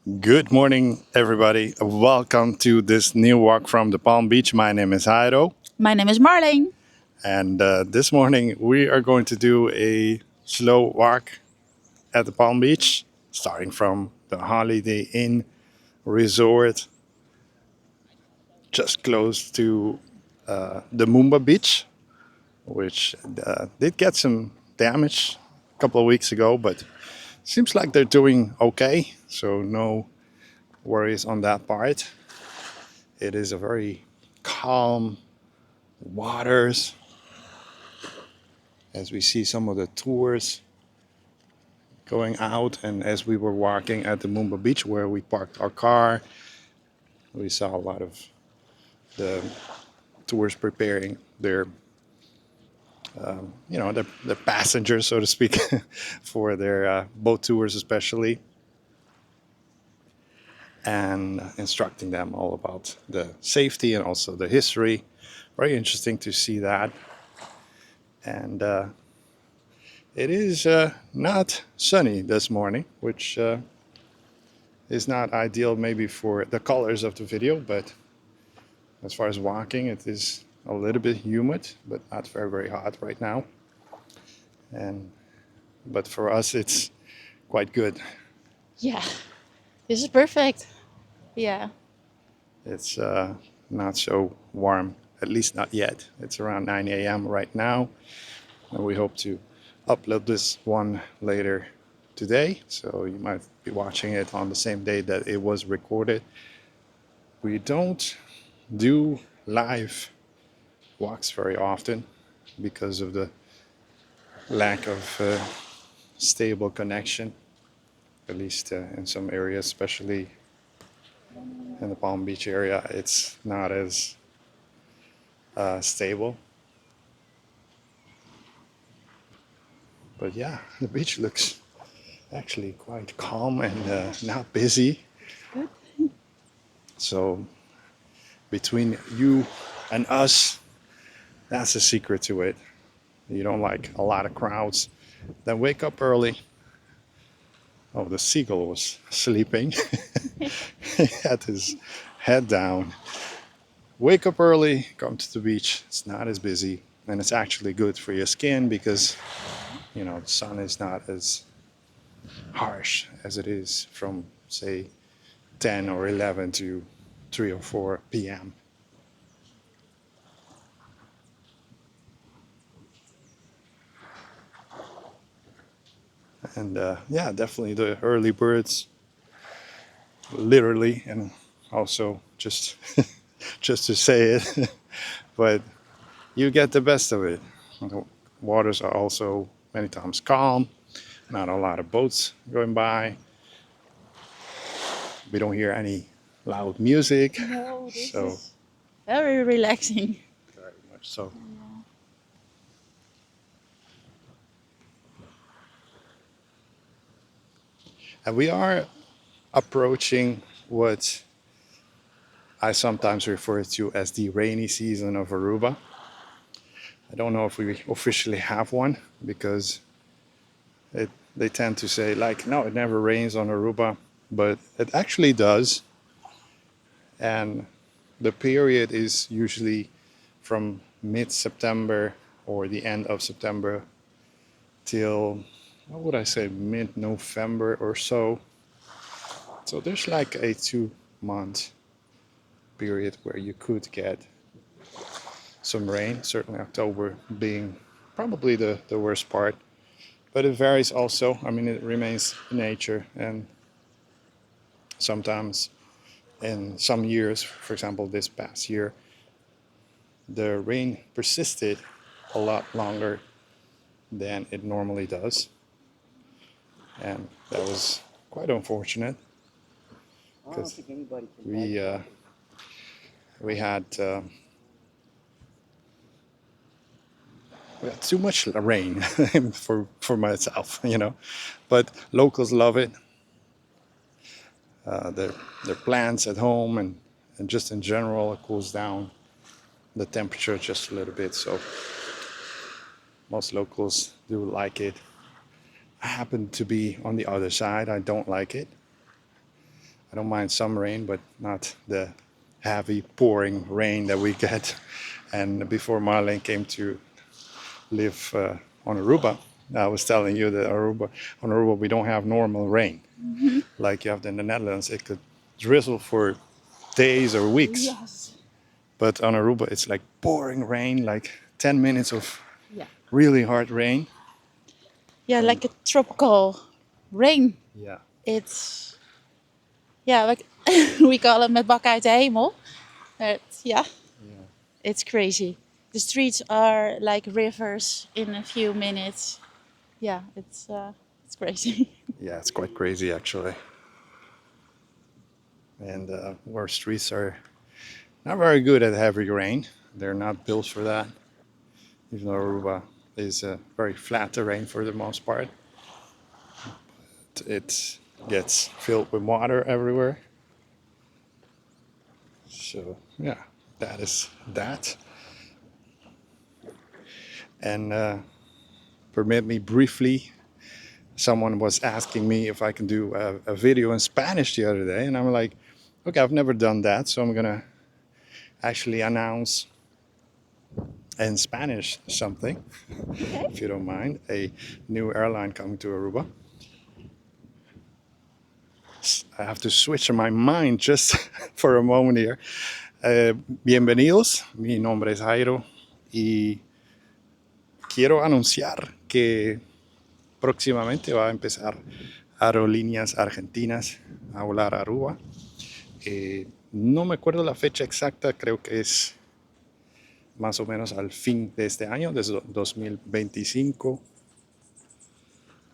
Good morning, everybody. Welcome to this new walk from the Palm Beach. My name is Jairo, My name is Marlene. and this morning we are going to do a slow walk at the Palm Beach, starting from the Holiday Inn Resort just close to the Moomba Beach, which did get some damage a couple of weeks ago, but seems like they're doing okay, so no worries on that part. It is a very calm waters as we see some of the tours going out, and as we were walking at the Moomba Beach where we parked our car, we saw a lot of the tours preparing their the passengers, so to speak, for their boat tours especially, and instructing them all about the safety and also the history. Very interesting to see that. And it is not sunny this morning, which is not ideal maybe for the colors of the video, but as far as walking, it is a little bit humid, but not very hot right now. And but for us, it's quite good. Yeah, this is perfect. Yeah. It's not so warm, at least not yet. It's around 9 a.m. right now, and we hope to upload this one later today. So you might be watching it on the same day that it was recorded. We don't do live walks very often because of the lack of stable connection, at least in some areas, especially in the Palm Beach area. It's not as stable. But yeah, the beach looks actually quite calm and not busy. Good. So between you and us, that's the secret to it. You don't like a lot of crowds. Then wake up early. Oh, the seagull was sleeping. He had his head down. Wake up early, come to the beach. It's not as busy, and it's actually good for your skin because the sun is not as harsh as it is from say 10 or 11 to 3 or 4 p.m. And yeah, definitely the early birds, literally, and also just just to say it, but you get the best of it. The waters are also many times calm, not a lot of boats going by. We don't hear any loud music, No, this so is very relaxing. very much so. And we are approaching what I sometimes refer to as the rainy season of Aruba. I don't know if we officially have one because they tend to say like, no, it never rains on Aruba, but it actually does. And the period is usually from mid-September or the end of September till, what would I say, mid-November or so. So there's like a 2 month period where you could get some rain, certainly October being probably the worst part. But it varies also. I mean, it remains nature, and sometimes in some years, for example, this past year, the rain persisted a lot longer than it normally does. And that was quite unfortunate because we we had uh, we had too much rain for myself, But locals love it. Their plants at home and just in general, it cools down the temperature just a little bit. So most locals do like it. I happen to be on the other side. I don't like it. I don't mind some rain, but not the heavy pouring rain that we get. And before Marlene came to live on Aruba, I was telling you that on Aruba we don't have normal rain like you have in the Netherlands. It could drizzle for days or weeks, Yes. but on Aruba it's like pouring rain, like 10 minutes of Yeah. really hard rain. Yeah, like a tropical rain. Yeah. It's like we call it met bakken uit de hemel. But yeah, it's crazy. The streets are like rivers in a few minutes. Yeah, it's crazy. Yeah, it's quite crazy actually. And our streets are not very good at heavy rain. They're not built for that. Even though Aruba is very flat terrain for the most part, it gets filled with water everywhere. So yeah, that is that. And permit me briefly, someone was asking me if I can do a video in Spanish the other day, and I'm like, okay, I've never done that, so I'm gonna actually announce in Spanish something, if you don't mind, a new airline coming to Aruba. I have to switch my mind just for a moment here. Bienvenidos, mi nombre es Jairo y quiero anunciar que próximamente va a empezar Aerolíneas Argentinas a volar a Aruba. No me acuerdo la fecha exacta, creo que es más o menos al fin de este año, desde 2025.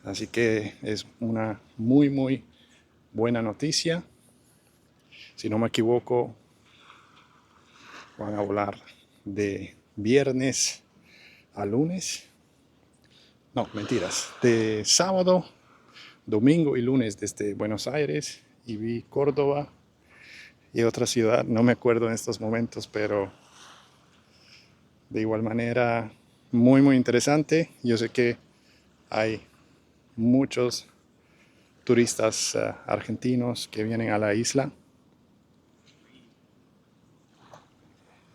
Así que es una muy, muy buena noticia. Si no me equivoco, van a volar de viernes a lunes. No, mentiras. De sábado, domingo y lunes desde Buenos Aires y vi Córdoba y otra ciudad. No me acuerdo en estos momentos, pero de igual manera muy, muy interesante. Yo sé que hay muchos turistas argentinos que vienen a la isla.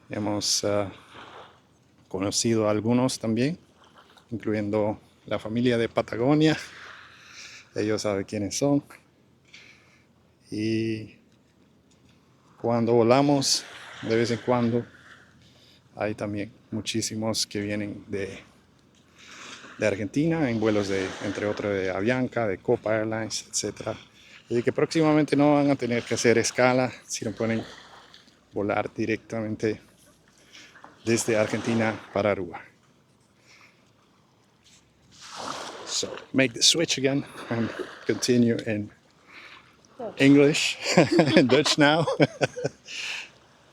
Hemos conocido a algunos también, incluyendo la familia de Patagonia. Ellos saben quiénes son. Y cuando volamos, de vez en cuando, hay también muchísimos que vienen de Argentina en vuelos de, entre otros, de Avianca, de Copa Airlines, etc. Así que próximamente no van a tener que hacer escala, sino pueden volar directamente desde Argentina para Aruba. So make the switch again and continue in English and Dutch now.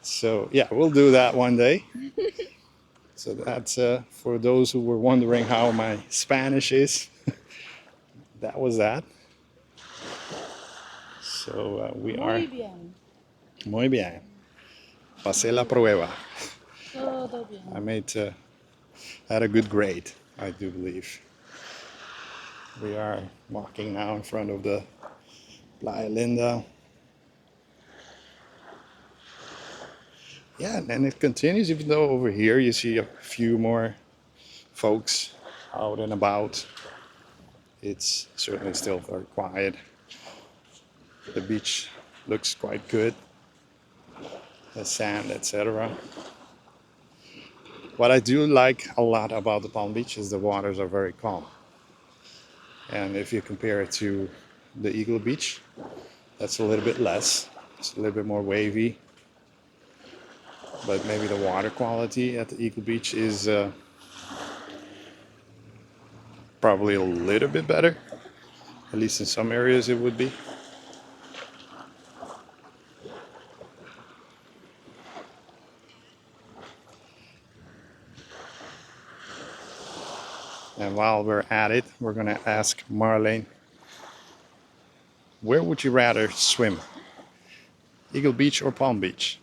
So yeah, we'll do that one day. So that's for those who were wondering how my Spanish is. That was that. So we are Muy bien. muy bien. Pasé la prueba. Todo bien. I had a good grade, I do believe. We are walking now in front of the Playa Linda. Yeah, and it continues, even though over here you see a few more folks out and about. It's certainly still very quiet. The beach looks quite good. The sand, etc. What I do like a lot about the Palm Beach is the waters are very calm. And if you compare it to the Eagle Beach, that's a little bit less. It's a little bit more wavy. But maybe the water quality at the Eagle Beach is probably a little bit better. At least in some areas it would be. And while we're at it, we're going to ask Marlene, where would you rather swim? Eagle Beach or Palm Beach?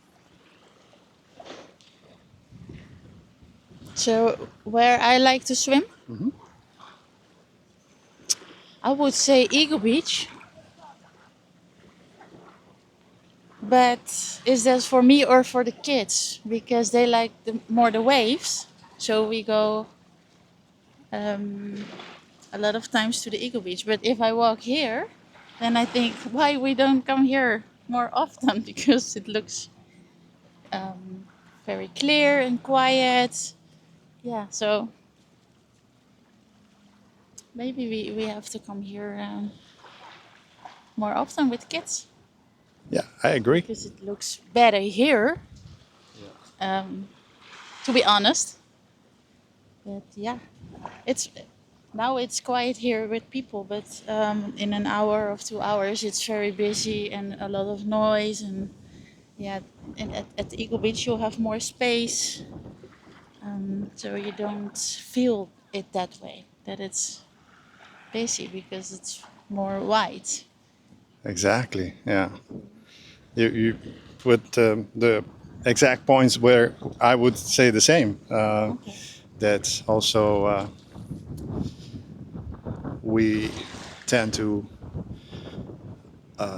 So where I like to swim? I would say Eagle Beach. But is that for me or for the kids? Because they like more the waves. So we go um, a lot of times to the Eagle Beach. But if I walk here, then I think why we don't come here more often because it looks um, very clear and quiet. Yeah, so maybe we have to come here more often with kids Yeah, I agree. because it looks better here. Um, to be honest, but yeah, it's now it's quiet here with people, but in an hour or 2 hours, it's very busy and a lot of noise and yeah. And at the Eagle Beach, you'll have more space, so you don't feel it that way that it's busy because it's more wide. Exactly. Yeah. You put the exact points where I would say the same. Okay. That also we tend to,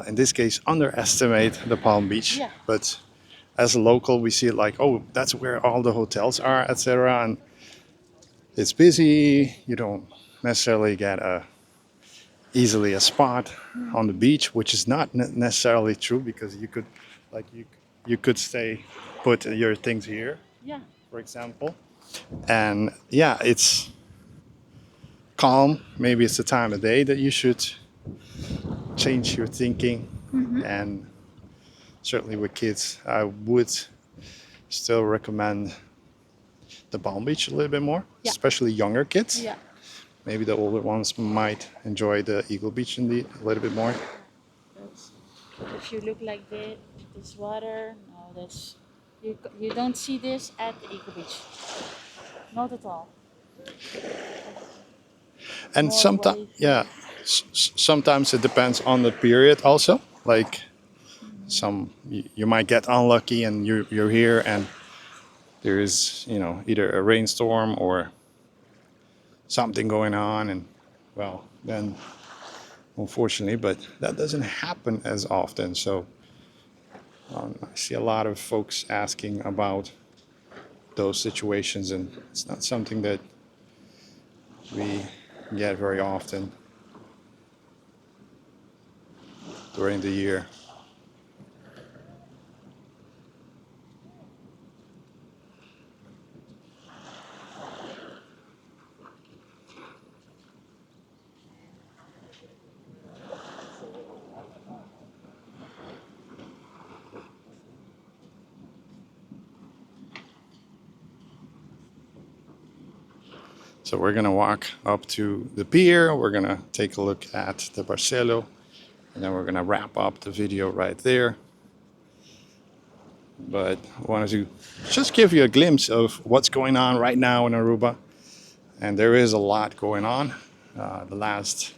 in this case, underestimate the Palm Beach. Yeah. But as a local, we see it like, oh, that's where all the hotels are, etc. And it's busy. You don't necessarily get easily a spot on the beach, which is not necessarily true because you could, like, you could stay, put your things here, Yeah. for example. And yeah, it's calm. Maybe it's the time of day that you should change your thinking. And certainly with kids, I would still recommend the Palm Beach a little bit more, Yeah. especially younger kids. Yeah. Maybe the older ones might enjoy the Eagle Beach indeed a little bit more. But if you look like this water, no, that's you don't see this at the Eagle Beach. Not at all. And More sometimes, wavy. yeah, sometimes it depends on the period also. Like some, you might get unlucky and you're here and there is, either a rainstorm or something going on, and well, then unfortunately, but that doesn't happen as often. So I see a lot of folks asking about those situations, and it's not something that we get very often during the year. So we're gonna walk up to the pier. We're gonna take a look at the Barcelo, and then we're gonna wrap up the video right there. But I wanted to just give you a glimpse of what's going on right now in Aruba, and there is a lot going on. The last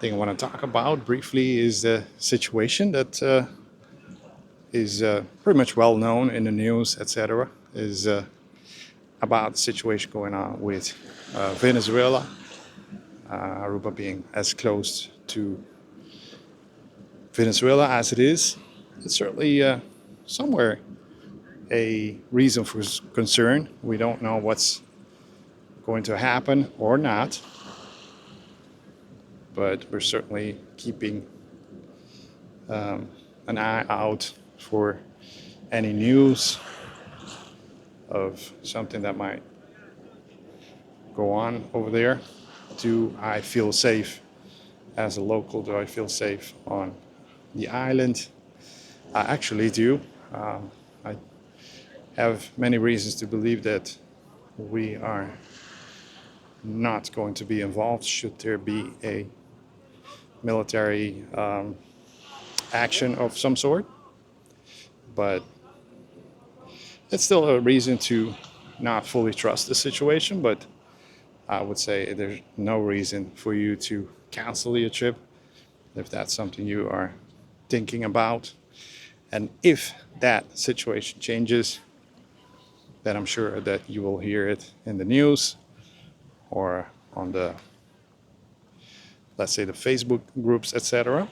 thing I want to talk about briefly is the situation that is pretty much well known in the news, etc. Is about the situation going on with Venezuela, Aruba being as close to Venezuela as it is. It's certainly somewhere a reason for concern. We don't know what's going to happen or not, but we're certainly keeping an eye out for any news of something that might go on over there. Do I feel safe as a local? Do I feel safe on the island? I actually do. I have many reasons to believe that we are not going to be involved should there be a military action of some sort. But it's still a reason to not fully trust the situation. But I would say there's no reason for you to cancel your trip if that's something you are thinking about. And if that situation changes, then I'm sure that you will hear it in the news or on the, let's say, the Facebook groups, etc.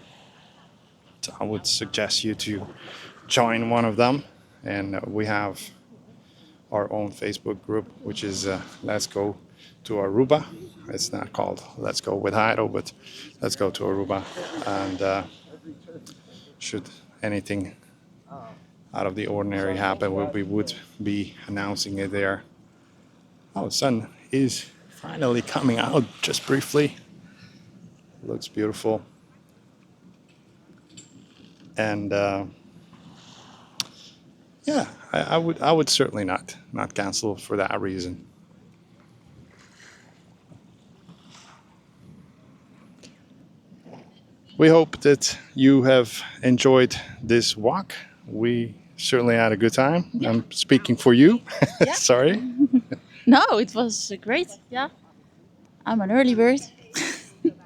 So I would suggest you to join one of them. And we have our own Facebook group, which is Let's Go to Aruba. It's not called Let's Go with Heido, but Let's Go to Aruba. And should anything out of the ordinary happen, we would be announcing it there. Oh, the sun is finally coming out just briefly. Looks beautiful. And yeah, I would certainly not cancel for that reason. We hope that you have enjoyed this walk. We certainly had a good time. Yeah. I'm speaking for you. Yeah. Sorry. No, it was great. Yeah. I'm an early bird.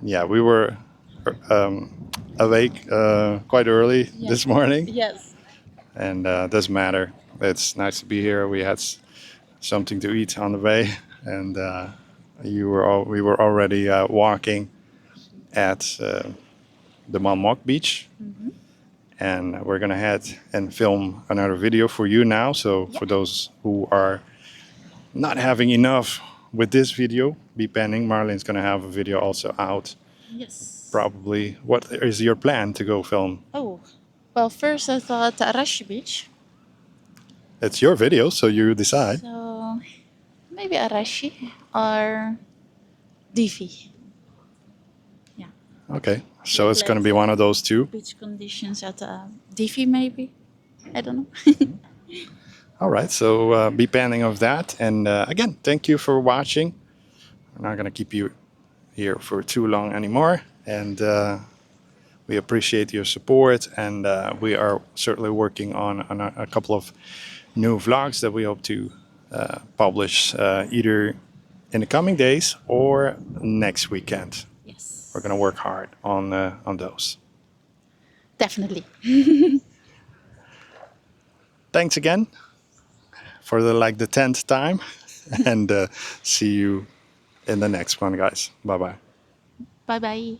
Yeah, we were awake quite early Yeah. this morning, Yes. and doesn't matter. It's nice to be here. We had something to eat on the way, and we were already walking at the Malmok Beach, and we're gonna head and film another video for you now. So for those who are not having enough with this video, be pending. Marlene's gonna have a video also out. Yes. Probably. What is your plan to go film? Oh, well, first I thought Arashi Beach. It's your video, so you decide. So maybe Arashi or Divi. Okay, so it's gonna be one of those two. Beach conditions at Divi, maybe. I don't know. All right, so be pending of that. And again, thank you for watching. I'm not gonna keep you here for too long anymore. And we appreciate your support. And we are certainly working on a couple of new vlogs that we hope to publish either in the coming days or next weekend. Yes. We're gonna work hard on those. Definitely. Thanks again for the 10th time, and see you in the next one, guys. Bye bye. Bye bye.